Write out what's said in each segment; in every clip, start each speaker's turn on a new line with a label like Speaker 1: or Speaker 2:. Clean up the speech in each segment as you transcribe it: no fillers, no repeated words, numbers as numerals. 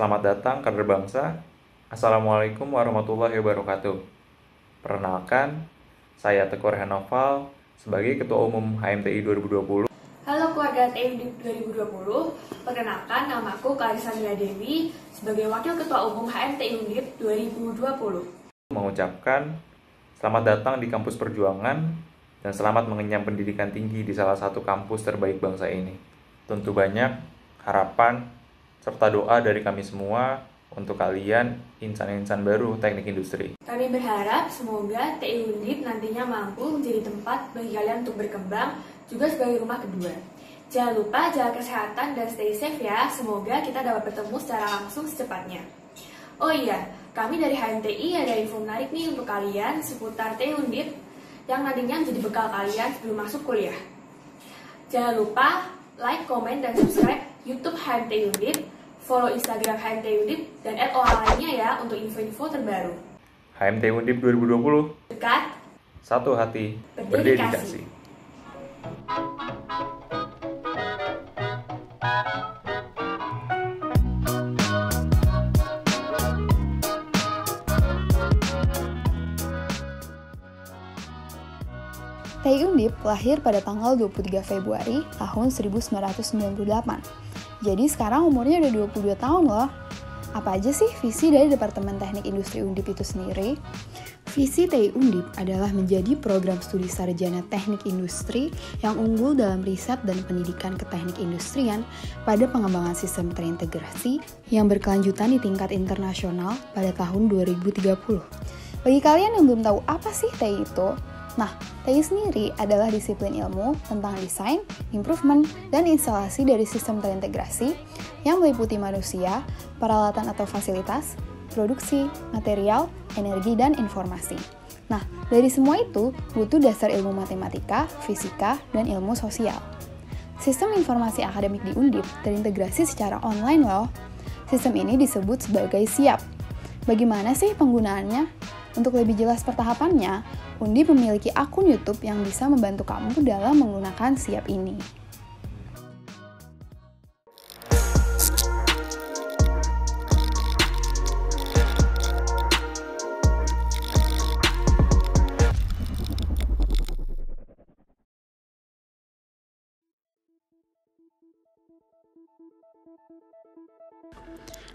Speaker 1: Selamat datang kader bangsa. Assalamualaikum warahmatullahi wabarakatuh. Perkenalkan, saya Teguh Rehanoval sebagai Ketua Umum HMTI 2020.
Speaker 2: Halo keluarga TI 2020, perkenalkan namaku Clarissa Mila Dewi sebagai Wakil Ketua Umum HMTI Undip 2020.
Speaker 1: Mengucapkan selamat datang di kampus perjuangan dan selamat mengenyam pendidikan tinggi di salah satu kampus terbaik bangsa ini. Tentu banyak harapan serta doa dari kami semua untuk kalian insan-insan baru teknik industri.
Speaker 2: Kami berharap semoga TI Undip nantinya mampu menjadi tempat bagi kalian untuk berkembang, juga sebagai rumah kedua. Jangan lupa jaga kesehatan dan stay safe ya, semoga kita dapat bertemu secara langsung secepatnya. Oh iya, kami dari HMTI ada info menarik nih untuk kalian seputar TI Undip yang nantinya menjadi bekal kalian sebelum masuk kuliah. Jangan lupa like, komen, dan subscribe YouTube HMTI Undip, follow Instagram HMTI Undip, dan add orang lainnya ya untuk info-info terbaru.
Speaker 1: HMTI Undip 2020,
Speaker 2: Dekat,
Speaker 1: satu hati,
Speaker 2: berdedikasi.
Speaker 1: berdedikasi.
Speaker 3: TI Undip lahir pada tanggal 23 Februari tahun 1998. Jadi sekarang umurnya udah 22 tahun loh. Apa aja sih visi dari Departemen Teknik Industri Undip itu sendiri? Visi TI Undip adalah menjadi program studi sarjana teknik industri yang unggul dalam riset dan pendidikan keteknik industrian pada pengembangan sistem terintegrasi yang berkelanjutan di tingkat internasional pada tahun 2030. Bagi kalian yang belum tahu apa sih TI itu, nah, TI sendiri adalah disiplin ilmu tentang desain, improvement, dan instalasi dari sistem terintegrasi yang meliputi manusia, peralatan atau fasilitas, produksi, material, energi, dan informasi. Nah, dari semua itu butuh dasar ilmu matematika, fisika, dan ilmu sosial. Sistem informasi akademik di Undip terintegrasi secara online loh. Sistem ini disebut sebagai SIAP. Bagaimana sih penggunaannya? Untuk lebih jelas pertahapannya, Undip memiliki akun YouTube yang bisa membantu kamu dalam menggunakan SIAP ini.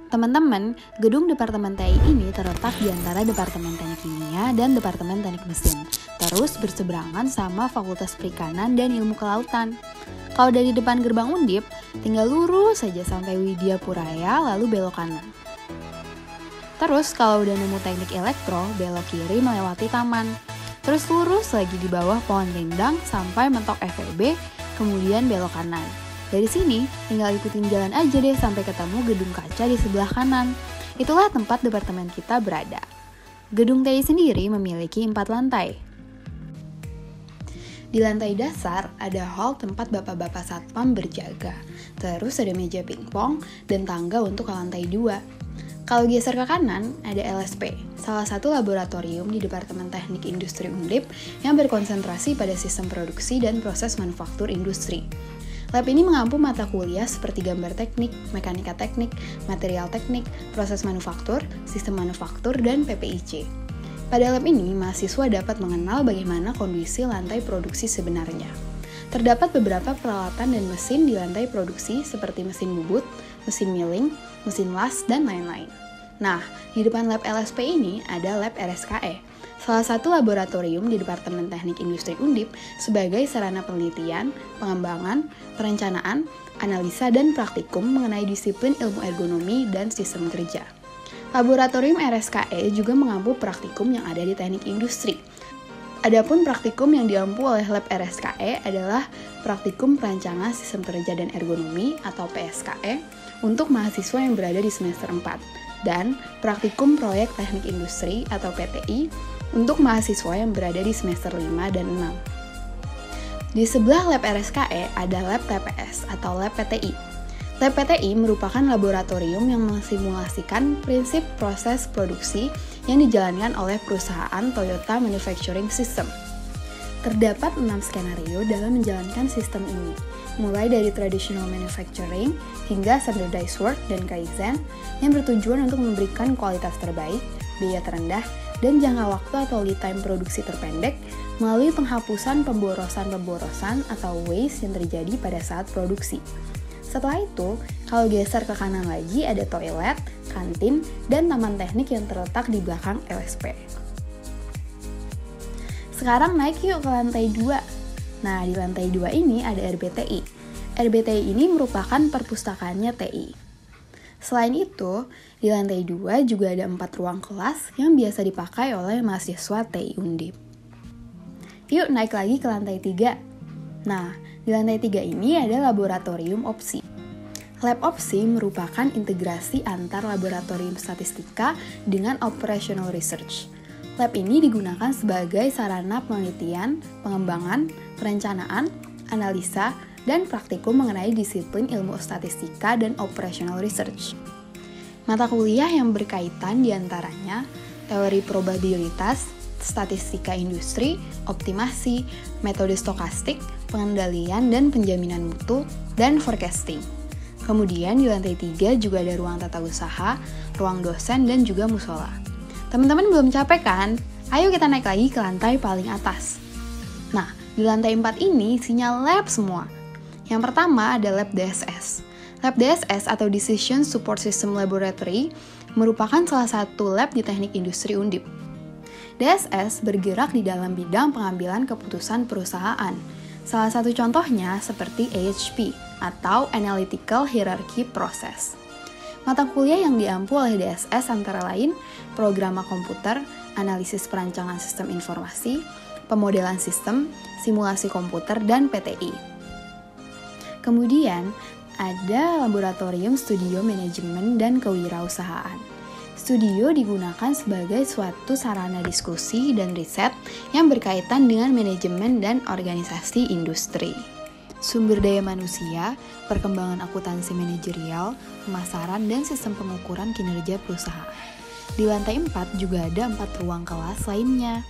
Speaker 3: Teman-teman, gedung Departemen TI ini terletak di antara Departemen Teknik Kimia dan Departemen Teknik Mesin, terus berseberangan sama Fakultas Perikanan dan Ilmu Kelautan. Kalau dari depan gerbang Undip, tinggal lurus saja sampai Widya Puraya lalu belok kanan. Terus kalau udah nemu teknik elektro, belok kiri melewati taman. Terus lurus lagi di bawah pohon rindang sampai mentok FEB, kemudian belok kanan. Dari sini, tinggal ikutin jalan aja deh sampai ketemu gedung kaca di sebelah kanan. Itulah tempat departemen kita berada. Gedung TI sendiri memiliki 4 lantai. Di lantai dasar ada hall tempat bapak-bapak satpam berjaga. Terus ada meja pingpong dan tangga untuk ke lantai 2. Kalau geser ke kanan, ada LSP, salah satu laboratorium di Departemen Teknik Industri Undip yang berkonsentrasi pada sistem produksi dan proses manufaktur industri. Lab ini mengampu mata kuliah seperti gambar teknik, mekanika teknik, material teknik, proses manufaktur, sistem manufaktur, dan PPIC. Pada lab ini, mahasiswa dapat mengenal bagaimana kondisi lantai produksi sebenarnya. Terdapat beberapa peralatan dan mesin di lantai produksi seperti mesin bubut, mesin milling, mesin las, dan lain-lain. Nah, di depan lab LSP ini ada lab RSKE, salah satu laboratorium di Departemen Teknik Industri Undip sebagai sarana penelitian, pengembangan, perencanaan, analisa, dan praktikum mengenai disiplin ilmu ergonomi dan sistem kerja. Laboratorium RSKE juga mengampu praktikum yang ada di teknik industri. Adapun praktikum yang diampu oleh lab RSKE adalah praktikum perancangan sistem kerja dan ergonomi atau PSKE untuk mahasiswa yang berada di semester 4 dan praktikum proyek teknik industri atau PTI untuk mahasiswa yang berada di semester 5 dan 6. Di sebelah lab RSKE ada lab TPS atau lab PTI. Lab PTI merupakan laboratorium yang mensimulasikan prinsip proses produksi yang dijalankan oleh perusahaan Toyota Manufacturing System. Terdapat 6 skenario dalam menjalankan sistem ini, mulai dari traditional manufacturing hingga standardized work dan kaizen yang bertujuan untuk memberikan kualitas terbaik, biaya terendah, dan jangka waktu atau lead time produksi terpendek melalui penghapusan pemborosan atau waste yang terjadi pada saat produksi. Setelah itu, kalau geser ke kanan lagi ada toilet, kantin, dan taman teknik yang terletak di belakang LSP. Sekarang naik yuk ke lantai 2. Nah, di lantai 2 ini ada RBTI. RBTI ini merupakan perpustakaannya TI. Selain itu, di lantai 2 juga ada 4 ruang kelas yang biasa dipakai oleh mahasiswa TI Undip. Yuk naik lagi ke lantai 3. Nah, di lantai 3 ini ada laboratorium opsi. Lab opsi merupakan integrasi antar laboratorium statistika dengan operational research. Lab ini digunakan sebagai sarana penelitian, pengembangan, perencanaan, analisa, dan praktikum mengenai disiplin ilmu statistika dan operational research. Mata kuliah yang berkaitan diantaranya teori probabilitas, statistika industri, optimasi, metode stokastik, pengendalian dan penjaminan mutu, dan forecasting. Kemudian di lantai 3 juga ada ruang tata usaha, ruang dosen, dan juga musola. Teman-teman belum capek kan? Ayo kita naik lagi ke lantai paling atas. Nah, di lantai 4 ini isinya lab semua. Yang pertama ada Lab DSS. Lab DSS atau Decision Support System Laboratory merupakan salah satu lab di teknik industri Undip. DSS bergerak di dalam bidang pengambilan keputusan perusahaan. Salah satu contohnya seperti AHP atau Analytical Hierarchy Process. Mata kuliah yang diampu oleh DSS antara lain programa komputer, analisis perancangan sistem informasi, pemodelan sistem, simulasi komputer, dan PTI. Kemudian, ada Laboratorium Studio Manajemen dan Kewirausahaan. Studio digunakan sebagai suatu sarana diskusi dan riset yang berkaitan dengan manajemen dan organisasi industri. Sumber daya manusia, perkembangan akuntansi manajerial, pemasaran, dan sistem pengukuran kinerja perusahaan. Di lantai 4 juga ada 4 ruang kelas lainnya.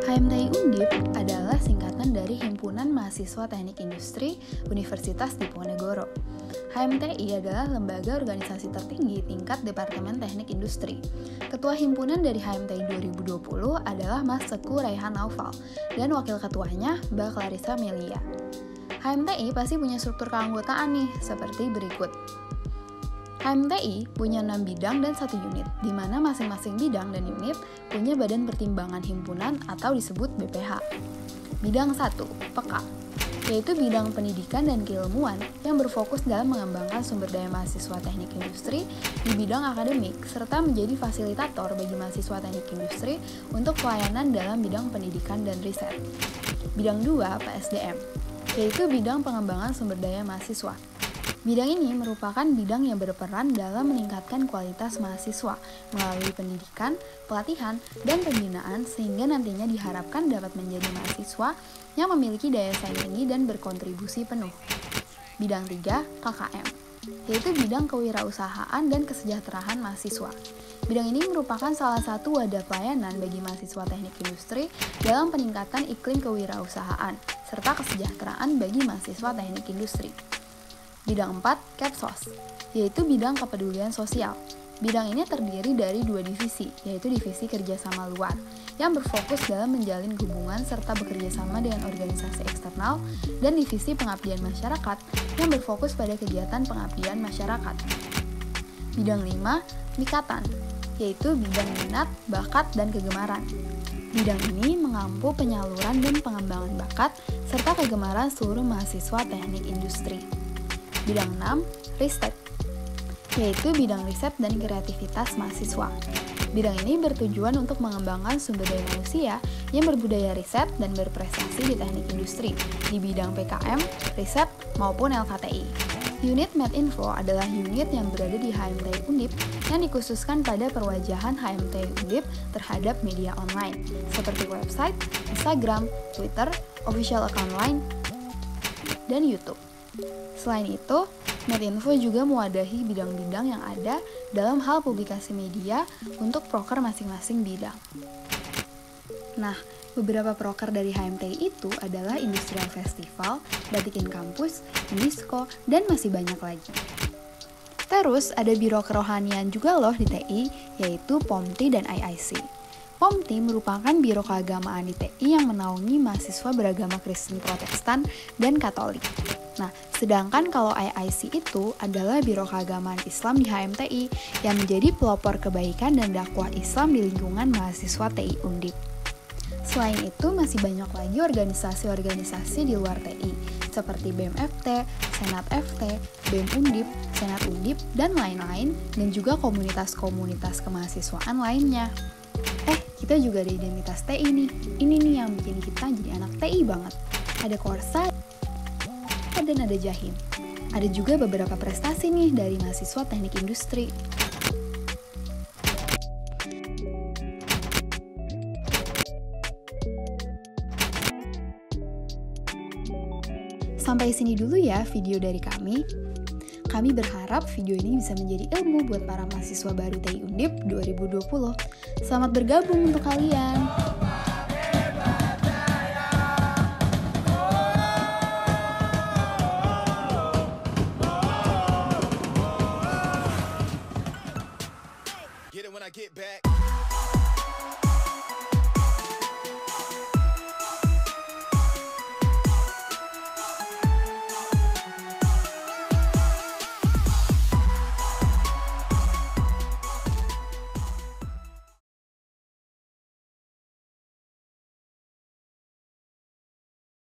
Speaker 3: HMTI Undip adalah singkatan dari Himpunan Mahasiswa Teknik Industri Universitas Diponegoro. HMTI adalah lembaga organisasi tertinggi tingkat Departemen Teknik Industri. Ketua himpunan dari HMTI 2020 adalah Mas Teguh Raihan Naufal dan wakil ketuanya Mbak Clarissa Melia. HMTI pasti punya struktur keanggotaan nih, seperti berikut. HMTI punya 6 bidang dan 1 unit, di mana masing-masing bidang dan unit punya badan pertimbangan himpunan atau disebut BPH. Bidang 1, PEKA, yaitu bidang pendidikan dan keilmuan yang berfokus dalam mengembangkan sumber daya mahasiswa teknik industri di bidang akademik, serta menjadi fasilitator bagi mahasiswa teknik industri untuk pelayanan dalam bidang pendidikan dan riset. Bidang 2, PSDM, yaitu bidang pengembangan sumber daya mahasiswa. Bidang ini merupakan bidang yang berperan dalam meningkatkan kualitas mahasiswa melalui pendidikan, pelatihan, dan pembinaan sehingga nantinya diharapkan dapat menjadi mahasiswa yang memiliki daya saing tinggi dan berkontribusi penuh. Bidang 3, KKM, yaitu bidang kewirausahaan dan kesejahteraan mahasiswa. Bidang ini merupakan salah satu wadah pelayanan bagi mahasiswa teknik industri dalam peningkatan iklim kewirausahaan, serta kesejahteraan bagi mahasiswa teknik industri. Bidang 4, Kepsos, yaitu bidang kepedulian sosial. Bidang ini terdiri dari 2 divisi, yaitu divisi kerjasama luar, yang berfokus dalam menjalin hubungan serta bekerjasama dengan organisasi eksternal, dan divisi pengabdian masyarakat, yang berfokus pada kegiatan pengabdian masyarakat. Bidang 5, Mikatan, yaitu bidang minat, bakat, dan kegemaran. Bidang ini mengampu penyaluran dan pengembangan bakat, serta kegemaran seluruh mahasiswa teknik industri. Bidang 6, Ristek, yaitu bidang riset dan kreativitas mahasiswa. Bidang ini bertujuan untuk mengembangkan sumber daya manusia yang berbudaya riset dan berprestasi di teknik industri, di bidang PKM, riset, maupun LKTI. Unit Medinfo adalah unit yang berada di HMTI Undip yang dikhususkan pada perwajahan HMTI Undip terhadap media online, seperti website, Instagram, Twitter, official account line, dan YouTube. Selain itu, Medinfo juga mewadahi bidang-bidang yang ada dalam hal publikasi media untuk proker masing-masing bidang. Nah, beberapa proker dari HMTI itu adalah Industrial Festival, Batik in Kampus, Indisco, dan masih banyak lagi. Terus ada Biro Kerohanian juga loh di TI, yaitu POMTI dan IIC. POMTI merupakan biro keagamaan di TI yang menaungi mahasiswa beragama Kristen Protestan dan Katolik. Nah, sedangkan kalau IIC itu adalah biro keagamaan Islam di HMTI yang menjadi pelopor kebaikan dan dakwah Islam di lingkungan mahasiswa TI Undip. Selain itu, masih banyak lagi organisasi-organisasi di luar TI, seperti BEM-FT, Senat FT, BEM Undip, Senat Undip, dan lain-lain, dan juga komunitas-komunitas kemahasiswaan lainnya. Kita juga ada identitas TI nih. Ini nih yang bikin kita jadi anak TI banget. Ada Korsa, dan ada Jahim. Ada juga beberapa prestasi nih dari mahasiswa teknik industri. Sampai sini dulu ya video dari kami. Kami berharap video ini bisa menjadi ilmu buat para mahasiswa baru TI Undip 2020. Selamat bergabung untuk kalian.
Speaker 4: Get it when I get back.